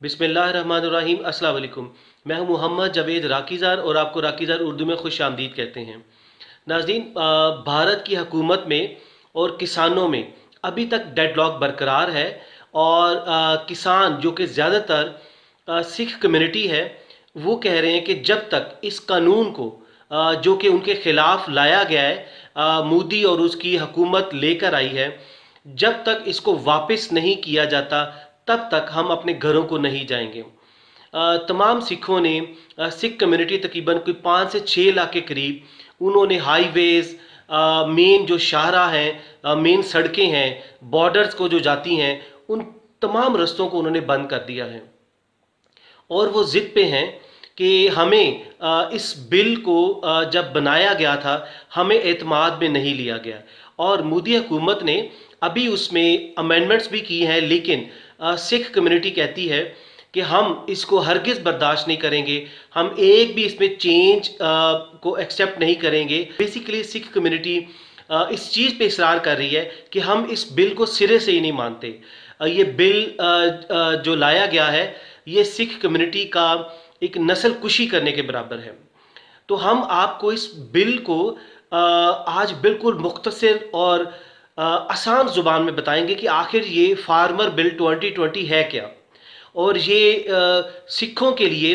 बिस्मिल्लाहिर्रहमानिर्रहीम। अस्सलाम वालेकुम। मैं हूं मोहम्मद जावेद राकीज़ार और आपको राकीज़ार उर्दू में खुश आमदीद कहते हैं। नाज़रीन, भारत की हुकूमत में और किसानों में अभी तक डेडलॉक बरकरार है और किसान जो कि ज़्यादातर सिख कम्युनिटी है, वो कह रहे हैं कि जब तक इस कानून को जो कि उनके ख़िलाफ़ लाया गया है, मोदी और उसकी हुकूमत लेकर आई है, जब तक इसको वापस नहीं किया जाता तब तक हम अपने घरों को नहीं जाएंगे। तमाम सिखों ने सिख कम्युनिटी तकरीबन कोई 5 से 6 लाख के करीब उन्होंने हाईवेज़, मेन जो शाहरा हैं, मेन सड़कें हैं, बॉर्डर्स को जो जाती हैं, उन तमाम रास्तों को उन्होंने बंद कर दिया है और वो ज़िद पे हैं कि हमें इस बिल को जब बनाया गया था हमें एतमाद में नहीं लिया गया और मोदी हुकूमत ने अभी उसमें अमेंडमेंट्स भी की हैं, लेकिन सिख कम्युनिटी कहती है कि हम इसको हरगिज़ बर्दाश्त नहीं करेंगे, हम एक भी इसमें चेंज को एक्सेप्ट नहीं करेंगे। बेसिकली सिख कम्युनिटी इस चीज़ पे इसरार कर रही है कि हम इस बिल को सिरे से ही नहीं मानते। ये बिल जो लाया गया है, ये सिख कम्युनिटी का एक नस्ल कुशी करने के बराबर है। तो हम आपको इस बिल को आज बिल्कुल मुख्तसर और आसान ज़ुबान में बताएंगे कि आखिर ये फार्मर बिल 2020 है क्या और ये सिखों के लिए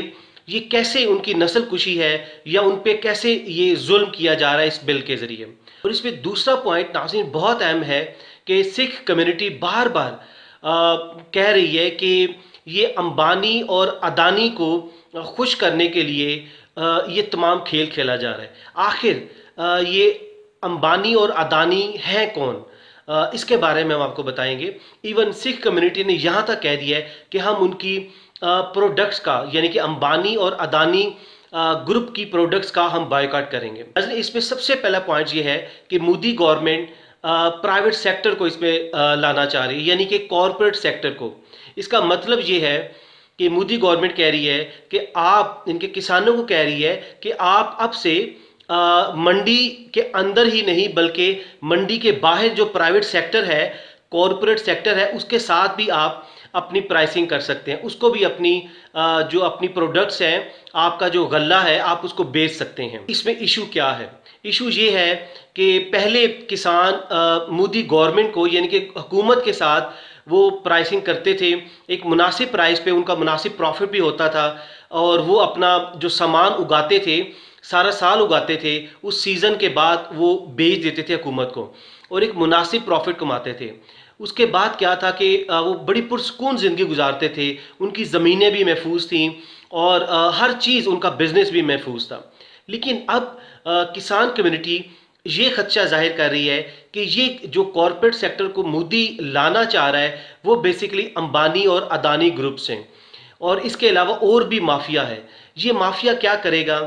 ये कैसे उनकी नस्ल कुशी है या उन पे कैसे ये जुल्म किया जा रहा है इस बिल के ज़रिए। और इसमें दूसरा पॉइंट नाज़रीन बहुत अहम है कि सिख कम्युनिटी बार बार कह रही है कि ये अंबानी और अदानी को खुश करने के लिए ये तमाम खेल खेला जा रहा है। आखिर ये अंबानी और अदानी हैं कौन, इसके बारे में हम आपको बताएंगे। इवन सिख कम्युनिटी ने यहाँ तक कह दिया है कि हम उनकी प्रोडक्ट्स का, यानी कि अंबानी और अदानी ग्रुप की प्रोडक्ट्स का हम बायकॉट करेंगे। इसमें सबसे पहला पॉइंट ये है कि मोदी गवर्नमेंट प्राइवेट सेक्टर को इसमें लाना चाह रही है, यानी कि कॉरपोरेट सेक्टर को। इसका मतलब ये है कि मोदी गवर्नमेंट कह रही है कि आप इनके किसानों को कह रही है कि आप अब से मंडी के अंदर ही नहीं बल्कि मंडी के बाहर जो प्राइवेट सेक्टर है, कॉरपोरेट सेक्टर है, उसके साथ भी आप अपनी प्राइसिंग कर सकते हैं, उसको भी अपनी जो अपनी प्रोडक्ट्स हैं, आपका जो गल्ला है, आप उसको बेच सकते हैं। इसमें इशू क्या है? इशू ये है कि पहले किसान मोदी गवर्नमेंट को, यानी कि हुकूमत के साथ वो प्राइसिंग करते थे, एक मुनासिब प्राइस पे उनका मुनासिब प्रॉफिट भी होता था और वो अपना जो सामान उगाते थे, सारा साल उगाते थे, उस सीज़न के बाद वो बेच देते थे हुकूमत को और एक मुनासिब प्रॉफिट कमाते थे। उसके बाद क्या था कि वो बड़ी पुरसकून ज़िंदगी गुजारते थे, उनकी ज़मीनें भी महफूज थीं और हर चीज़, उनका बिज़नेस भी महफूज था। लेकिन अब किसान कम्युनिटी ये खदशा जाहिर कर रही है कि ये जो कॉरपोरेट सेक्टर को मोदी लाना चाह रहा है, वो बेसिकली अंबानी और अदानी ग्रुप्स हैं और इसके अलावा और भी माफिया है। ये माफिया क्या करेगा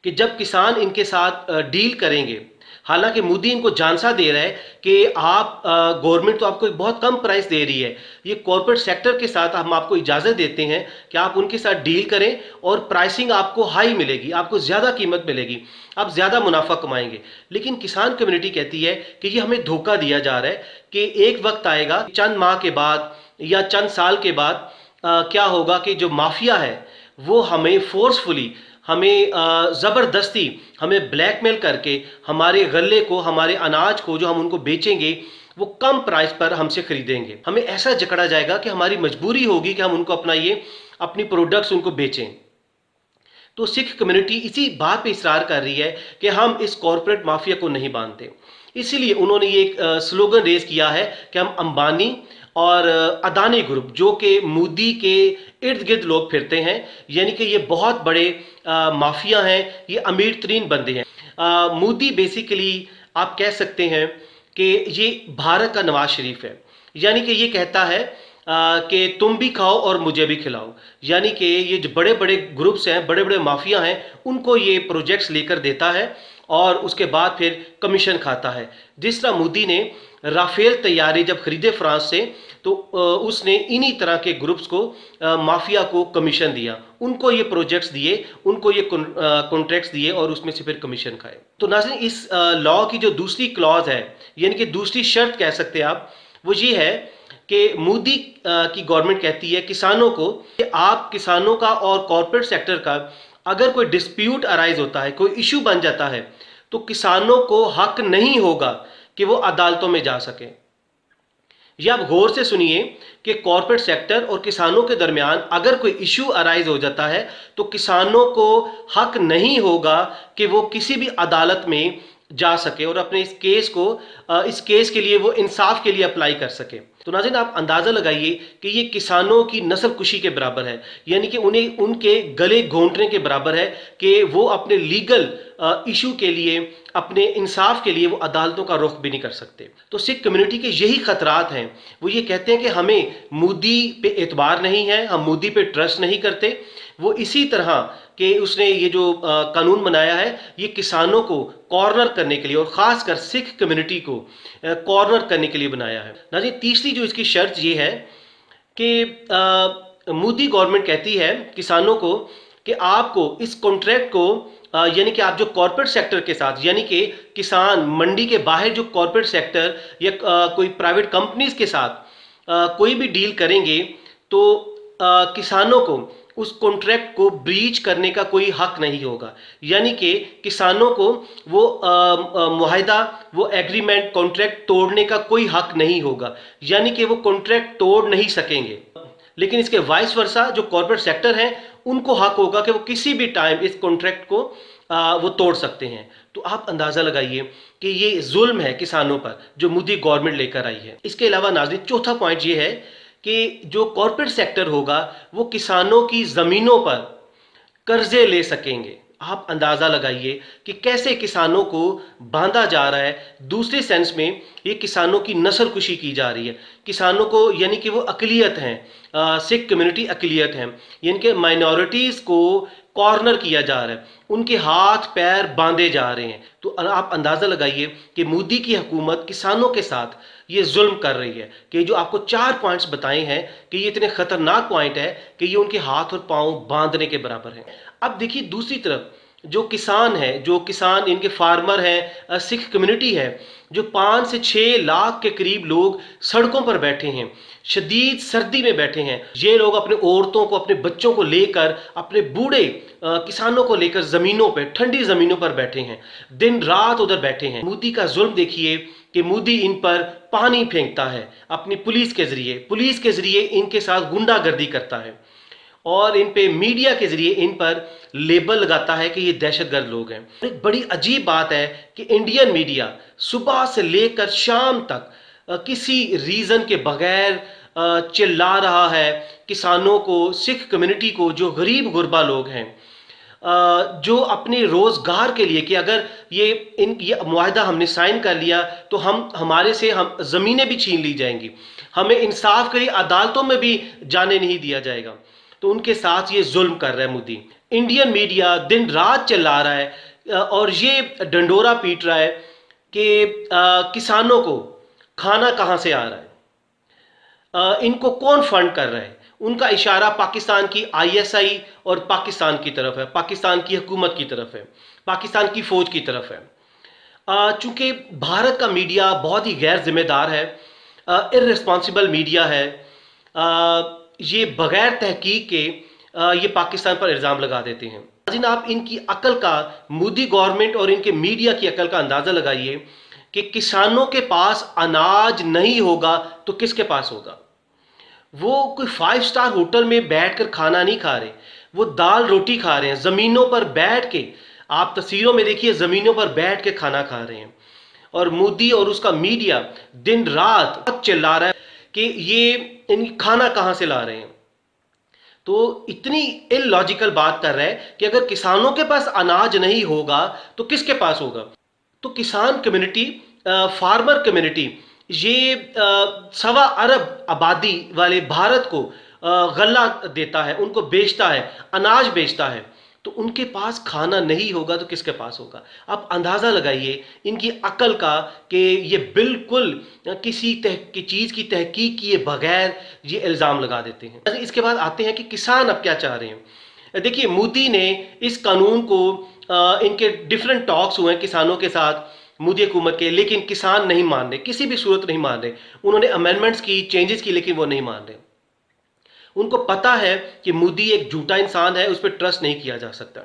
कि जब किसान इनके साथ डील करेंगे, हालांकि मोदी इनको झांसा दे रहा है कि आप गवर्नमेंट तो आपको बहुत कम प्राइस दे रही है, ये कॉरपोरेट सेक्टर के साथ हम आपको इजाज़त देते हैं कि आप उनके साथ डील करें और प्राइसिंग आपको हाई मिलेगी, आपको ज़्यादा कीमत मिलेगी, आप ज़्यादा मुनाफा कमाएंगे। लेकिन किसान कम्युनिटी कहती है कि ये हमें धोखा दिया जा रहा है कि एक वक्त आएगा, चंद माह के बाद या चंद साल के बाद क्या होगा कि जो माफिया है वो हमें फोर्सफुली, हमें ज़बरदस्ती, हमें ब्लैकमेल करके हमारे गल्ले को, हमारे अनाज को जो हम उनको बेचेंगे, वो कम प्राइस पर हमसे खरीदेंगे। हमें ऐसा जकड़ा जाएगा कि हमारी मजबूरी होगी कि हम उनको अपनी प्रोडक्ट्स उनको बेचें। तो सिख कम्युनिटी इसी बात पे इसरार कर रही है कि हम इस कॉरपोरेट माफिया को नहीं मानते। इसीलिए उन्होंने ये एक स्लोगन रेज किया है कि हम अंबानी और अदानी ग्रुप, जो कि मोदी के इर्द गिर्द लोग फिरते हैं, यानी कि ये बहुत बड़े माफिया हैं, ये अमीर तरीन बंदे हैं। मोदी बेसिकली आप कह सकते हैं कि ये भारत का नवाज शरीफ है, यानी कि ये कहता है कि तुम भी खाओ और मुझे भी खिलाओ। यानी कि ये जो बड़े बड़े ग्रुप्स हैं, बड़े बड़े माफिया हैं, उनको ये प्रोजेक्ट्स लेकर देता है और उसके बाद फिर कमीशन खाता है। जिस तरह मोदी ने राफेल तैयारी जब खरीदे फ्रांस से, तो उसने इन्हीं तरह के ग्रुप्स को, माफिया को कमीशन दिया, उनको ये प्रोजेक्ट्स दिए, उनको ये कॉन्ट्रैक्ट्स दिए और उसमें से फिर कमीशन खाए। तो नाज़रीन, इस लॉ की जो दूसरी क्लॉज है, यानी कि दूसरी शर्त कह सकते हैं आप, वो ये है कि मोदी की गवर्नमेंट कहती है किसानों को कि आप किसानों का और कॉरपोरेट सेक्टर का अगर कोई डिस्प्यूट अराइज होता है, कोई इशू बन जाता है, तो किसानों को हक नहीं होगा कि वो अदालतों में जा सके। ये आप गौर से सुनिए कि कॉरपोरेट सेक्टर और किसानों के दरमियान अगर कोई इशू अराइज हो जाता है तो किसानों को हक नहीं होगा कि वो किसी भी अदालत में जा सके और अपने इस केस के लिए वो इंसाफ के लिए अप्लाई कर सके। तो नाज़रीन, आप अंदाज़ा लगाइए कि ये किसानों की नस्ल कुशी के बराबर है, यानी कि उन्हें उनके गले घोंटने के बराबर है कि वो अपने लीगल इशू के लिए, अपने इंसाफ के लिए वो अदालतों का रुख भी नहीं कर सकते। तो सिख कम्युनिटी के यही खतरात हैं। वो ये कहते हैं कि हमें मोदी पे एतबार नहीं है, हम मोदी पे ट्रस्ट नहीं करते। वो इसी तरह कि उसने ये जो कानून बनाया है ये किसानों को कॉर्नर करने के लिए और ख़ासकर सिख कम्युनिटी को कॉर्नर करने के लिए बनाया है। नाज़रीन, तीसरी जो इसकी शर्त ये है कि मोदी गवर्नमेंट कहती है किसानों को कि आपको इस कॉन्ट्रैक्ट को यानी कि आप जो कॉर्पोरेट सेक्टर के साथ, यानी कि किसान मंडी के बाहर जो कॉर्पोरेट सेक्टर या कोई प्राइवेट कंपनीज के साथ कोई भी डील करेंगे तो किसानों को उस कॉन्ट्रैक्ट को ब्रीच करने का कोई हक नहीं होगा। यानी कि किसानों को वो मुआहिदा, वो एग्रीमेंट, कॉन्ट्रैक्ट तोड़ने का कोई हक नहीं होगा, यानी कि वो कॉन्ट्रैक्ट तोड़ नहीं सकेंगे। लेकिन इसके वाइस वर्सा जो कॉर्पोरेट सेक्टर हैं उनको हक होगा कि वो किसी भी टाइम इस कॉन्ट्रैक्ट को वो तोड़ सकते हैं। तो आप अंदाज़ा लगाइए कि ये जुल्म है किसानों पर जो मोदी गवर्नमेंट लेकर आई है। इसके अलावा नाज़रीन, चौथा पॉइंट ये है कि जो कॉर्पोरेट सेक्टर होगा वो किसानों की ज़मीनों पर कर्जे ले सकेंगे। आप अंदाज़ा लगाइए कि कैसे किसानों को बांधा जा रहा है। दूसरे सेंस में ये किसानों की नस्ल कुशी की जा रही है। किसानों को, यानी कि वो अकलियत हैं, सिख कम्युनिटी अकलियत हैं, यानी कि माइनॉरिटीज़ को कॉर्नर किया जा रहा है, उनके हाथ पैर बांधे जा रहे हैं। तो आप अंदाज़ा लगाइए कि मोदी की हुकूमत किसानों के साथ ये जुल्म कर रही है। कि जो आपको 4 पॉइंट्स बताए हैं कि ये इतने खतरनाक पॉइंट है कि ये उनके हाथ और पांव बांधने के बराबर है। अब देखिए दूसरी तरफ जो किसान है, जो किसान इनके फार्मर हैं, सिख कम्युनिटी है, जो 5 से 6 लाख के करीब लोग सड़कों पर बैठे हैं, शदीद सर्दी में बैठे हैं। ये लोग अपने औरतों को, अपने बच्चों को लेकर, अपने बूढ़े किसानों को लेकर ज़मीनों पर, ठंडी ज़मीनों पर बैठे हैं, दिन रात उधर बैठे हैं। मोदी का जुल्म देखिए कि मोदी इन पर पानी फेंकता है अपनी पुलिस के ज़रिए इनके साथ गुंडागर्दी करता है और इन पे मीडिया के ज़रिए इन पर लेबल लगाता है कि ये दहशतगर्द लोग हैं। एक बड़ी अजीब बात है कि इंडियन मीडिया सुबह से लेकर शाम तक किसी रीज़न के बगैर चिल्ला रहा है किसानों को, सिख कम्युनिटी को, जो गरीब गुरबा लोग हैं, जो अपने रोज़गार के लिए कि अगर ये मुआहदा हमने साइन कर लिया तो हमारे से ज़मीनें भी छीन ली जाएंगी, हमें इंसाफ के लिए अदालतों में भी जाने नहीं दिया जाएगा। तो उनके साथ ये जुल्म कर रहा है मोदी। इंडियन मीडिया दिन रात चिल्ला रहा है और ये डंडोरा पीट रहा है कि किसानों को खाना कहाँ से आ रहा है, इनको कौन फंड कर रहा है। उनका इशारा पाकिस्तान की आईएसआई और पाकिस्तान की तरफ है, पाकिस्तान की हुकूमत की तरफ है, पाकिस्तान की फ़ौज की तरफ है। चूँकि भारत का मीडिया बहुत ही गैर जिम्मेदार है, इर्रेस्पॉन्सिबल मीडिया है, ये बग़ैर तहकीक के ये पाकिस्तान पर इल्ज़ाम लगा देते हैं। लेकिन आप इनकी अकल का, मोदी गवर्नमेंट और इनके मीडिया की अकल का अंदाज़ा लगाइए कि किसानों के पास अनाज नहीं होगा तो किसके पास होगा। वो कोई 5 स्टार होटल में बैठकर खाना नहीं खा रहे, वो दाल रोटी खा रहे हैं, ज़मीनों पर बैठ के, आप तस्वीरों में देखिए, ज़मीनों पर बैठ के खाना खा रहे हैं। और मोदी और उसका मीडिया दिन रात चिल्ला रहा है कि ये इन खाना कहाँ से ला रहे हैं। तो इतनी इलॉजिकल बात कर रहा है कि अगर किसानों के पास अनाज नहीं होगा तो किसके पास होगा। तो किसान कम्युनिटी, फार्मर कम्युनिटी, ये 1.25 अरब आबादी वाले भारत को गल्ला देता है, उनको बेचता है, अनाज बेचता है। तो उनके पास खाना नहीं होगा तो किसके पास होगा। आप अंदाज़ा लगाइए इनकी अकल का कि ये बिल्कुल किसी चीज़ की तहकीक किए बगैर ये इल्ज़ाम लगा देते हैं। इसके बाद आते हैं कि किसान अब क्या चाह रहे हैं। देखिए, मोदी ने इस कानून को, इनके डिफरेंट टॉक्स हुए हैं किसानों के साथ, मोदी हुकूमत के, लेकिन किसान नहीं मान रहे, किसी भी सूरत नहीं मान रहे। उन्होंने अमेंडमेंट्स की, चेंजेस की, लेकिन वो नहीं मान रहे। उनको पता है कि मोदी एक झूठा इंसान है, उस पर ट्रस्ट नहीं किया जा सकता।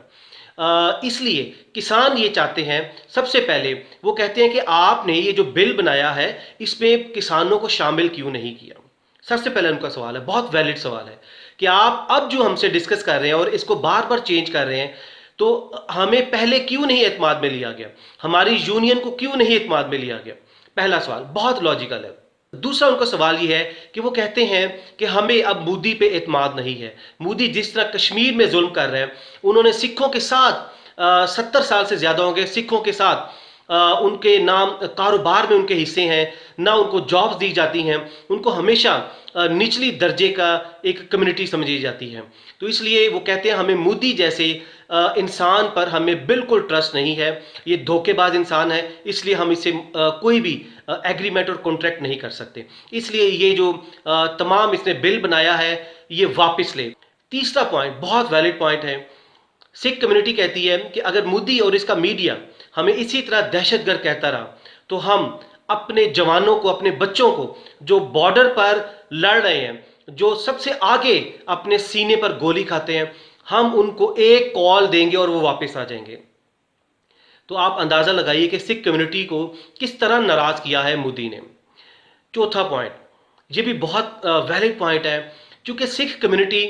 इसलिए किसान ये चाहते हैं, सबसे पहले वो कहते हैं कि आपने ये जो बिल बनाया है इसमें किसानों को शामिल क्यों नहीं किया। सबसे पहले उनका सवाल है, बहुत वैलिड सवाल है, कि आप अब जो हमसे डिस्कस कर रहे हैं और इसको बार बार चेंज कर रहे हैं, तो हमें पहले क्यों नहीं एतमाद में लिया गया, हमारी यूनियन को क्यों नहीं एतमाद में लिया गया। पहला सवाल बहुत लॉजिकल है। दूसरा उनका सवाल ये है कि वो कहते हैं कि हमें अब मोदी पे एतमाद नहीं है। मोदी जिस तरह कश्मीर में जुल्म कर रहे हैं, उन्होंने सिखों के साथ 70 साल से ज़्यादा होंगे सिखों के साथ, उनके नाम कारोबार में उनके हिस्से हैं, ना उनको जॉब्स दी जाती हैं, उनको हमेशा निचली दर्जे का एक कम्युनिटी समझी जाती है। तो इसलिए वो कहते हैं हमें मोदी जैसे इंसान पर हमें बिल्कुल ट्रस्ट नहीं है, ये धोखेबाज इंसान है, इसलिए हम इसे कोई भी एग्रीमेंट और कॉन्ट्रैक्ट नहीं कर सकते। इसलिए ये जो तमाम इसने बिल बनाया है ये वापस ले। तीसरा पॉइंट बहुत वैलिड पॉइंट है। सिख कम्युनिटी कहती है कि अगर मोदी और इसका मीडिया हमें इसी तरह दहशतगर्द कहता रहा, तो हम अपने जवानों को, अपने बच्चों को जो बॉर्डर पर लड़ रहे हैं, जो सबसे आगे अपने सीने पर गोली खाते हैं, हम उनको एक कॉल देंगे और वो वापस आ जाएंगे। तो आप अंदाज़ा लगाइए कि सिख कम्युनिटी को किस तरह नाराज़ किया है मोदी ने। चौथा पॉइंट, ये भी बहुत वैलिड पॉइंट है, क्योंकि सिख कम्युनिटी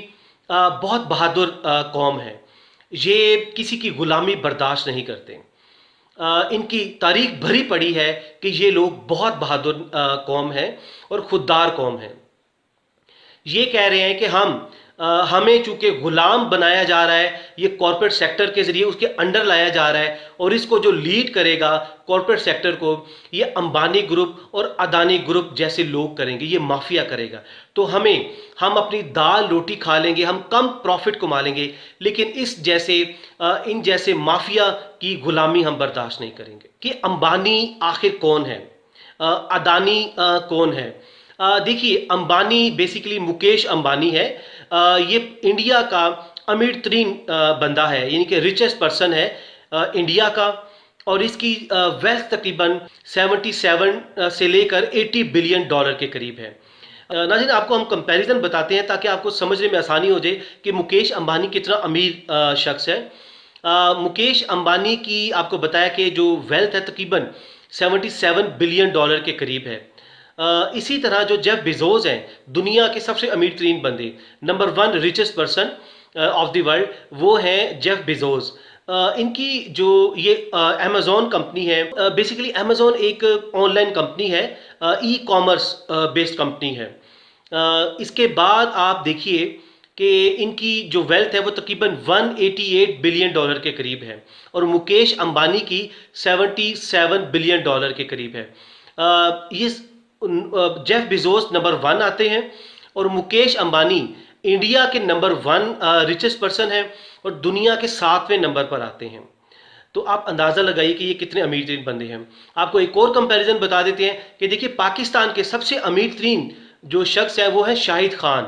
बहुत बहादुर कौम है, ये किसी की गुलामी बर्दाश्त नहीं करते। इनकी तारीख भरी पड़ी है कि ये लोग बहुत बहादुर कौम है और खुददार कौम है। ये कह रहे हैं कि हमें चूंकि गुलाम बनाया जा रहा है, ये कॉरपोरेट सेक्टर के जरिए उसके अंडर लाया जा रहा है, और इसको जो लीड करेगा कॉरपोरेट सेक्टर को, ये अंबानी ग्रुप और अदानी ग्रुप जैसे लोग करेंगे, ये माफिया करेगा। तो हम अपनी दाल रोटी खा लेंगे, हम कम प्रॉफिट कमा लेंगे, लेकिन इन जैसे माफिया की गुलामी हम बर्दाश्त नहीं करेंगे। कि अंबानी आखिर कौन है, अदानी कौन है। देखिए, अंबानी बेसिकली मुकेश अंबानी है। ये इंडिया का अमीर तरीन बंदा है, यानी कि रिचेस्ट पर्सन है इंडिया का, और इसकी वेल्थ तकरीबन 77 से लेकर 80 बिलियन डॉलर के करीब है। नाज़रीन, आपको हम कंपैरिजन बताते हैं ताकि आपको समझने में आसानी हो जाए कि मुकेश अंबानी कितना अमीर शख्स है। मुकेश अंबानी की आपको बताया कि जो वेल्थ है तकरीबन 77 बिलियन डॉलर के करीब है। इसी तरह जो जेफ बेजोस हैं, दुनिया के सबसे अमीर तरीन बंदे, number 1 richest person of the world, वो हैं जेफ बेजोस। इनकी जो ये अमेज़ॉन कंपनी है, बेसिकली अमेज़ॉन एक ऑनलाइन कंपनी है, ई कॉमर्स बेस्ड कंपनी है। इसके बाद आप देखिए कि इनकी जो वेल्थ है वो तकरीबन 188 बिलियन डॉलर के करीब है, और मुकेश अंबानी की 77 बिलियन डॉलर के करीब है। ये जेफ बेजोस नंबर 1 आते हैं, और मुकेश अंबानी इंडिया के नंबर 1 रिचेस्ट पर्सन है, और दुनिया के 7वें नंबर पर आते हैं। तो आप अंदाज़ा लगाइए कि ये कितने अमीर तरीन बंदे हैं। आपको एक और कंपैरिजन बता देते हैं कि देखिए, पाकिस्तान के सबसे अमीर तरीन जो शख्स है वो है शाहिद खान।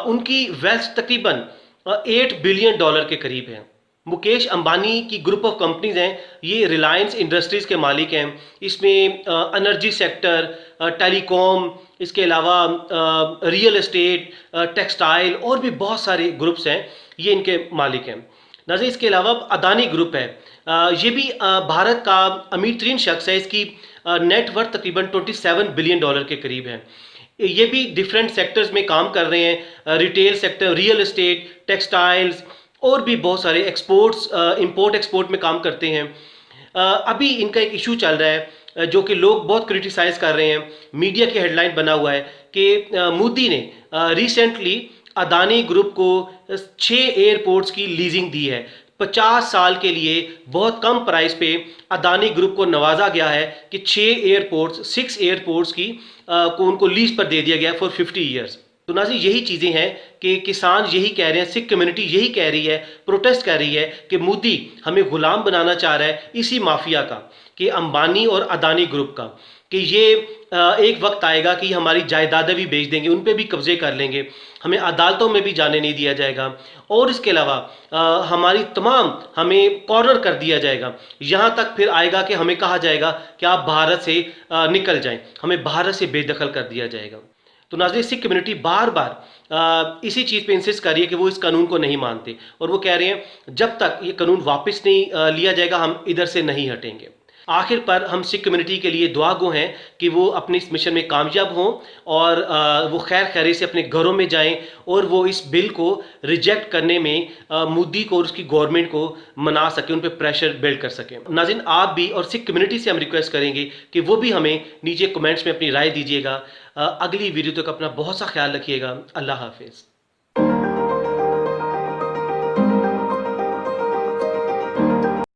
उनकी वेल्थ तकरीबन 8 बिलियन डॉलर के करीब है। मुकेश अंबानी की ग्रुप ऑफ कंपनीज हैं, ये रिलायंस इंडस्ट्रीज के मालिक हैं। इसमें एनर्जी सेक्टर, टेलीकॉम, इसके अलावा रियल एस्टेट, टेक्सटाइल और भी बहुत सारे ग्रुप्स हैं, ये इनके मालिक हैं। नाज़रीन, इसके अलावा अदानी ग्रुप है, ये भी भारत का अमीर तरीन शख्स है। इसकी नेटवर्थ तकरीबन 27 बिलियन डॉलर के करीब है। ये भी डिफरेंट सेक्टर्स में काम कर रहे हैं, retail sector, real estate, textiles और भी बहुत सारे एक्सपोर्ट्स, इंपोर्ट एक्सपोर्ट में काम करते हैं। अभी इनका एक इशू चल रहा है जो कि लोग बहुत क्रिटिसाइज़ कर रहे हैं, मीडिया की हेडलाइन बना हुआ है कि मोदी ने रिसेंटली अदानी ग्रुप को 6 एयरपोर्ट्स की लीजिंग दी है। 50 साल के लिए बहुत कम प्राइस पे अदानी ग्रुप को नवाजा गया है कि 6 एयरपोर्ट्स की को उनको लीज पर दे दिया गया फॉर 50 ईयर्स। तो नाज़रीन, यही चीज़ें हैं कि किसान यही कह रहे हैं, सिख कम्युनिटी यही कह रही है, प्रोटेस्ट कर रही है कि मोदी हमें गुलाम बनाना चाह रहा है इसी माफिया का, कि अंबानी और अदानी ग्रुप का। कि ये एक वक्त आएगा कि हमारी जायदादें भी बेच देंगे, उन पे भी कब्जे कर लेंगे, हमें अदालतों में भी जाने नहीं दिया जाएगा, और इसके अलावा हमारी तमाम हमें कॉर्नर कर दिया जाएगा। यहाँ तक फिर आएगा कि हमें कहा जाएगा कि आप भारत से निकल जाएं, हमें भारत से बेदखल कर दिया जाएगा। तो नाज़रीन, सिख कम्युनिटी बार बार इसी चीज़ पे इंसिस्ट कर रही है कि वो इस कानून को नहीं मानते, और वो कह रहे हैं जब तक ये कानून वापस नहीं लिया जाएगा हम इधर से नहीं हटेंगे। आखिर पर हम सिख कम्युनिटी के लिए दुआ गो हैं कि वो अपने इस मिशन में कामयाब हों और वो खैर खैरे से अपने घरों में जाएं और वो इस बिल को रिजेक्ट करने में मोदी को और उसकी गवर्नमेंट को मना सकें, उन पर प्रेशर बिल्ड कर सकें। नाज़रीन, आप भी और सिख कम्युनिटी से हम रिक्वेस्ट करेंगे कि वो भी हमें नीचे कमेंट्स में अपनी राय दीजिएगा। अगली वीडियो तक अपना बहुत सा ख्याल रखिएगा। अल्लाह हाफिज़।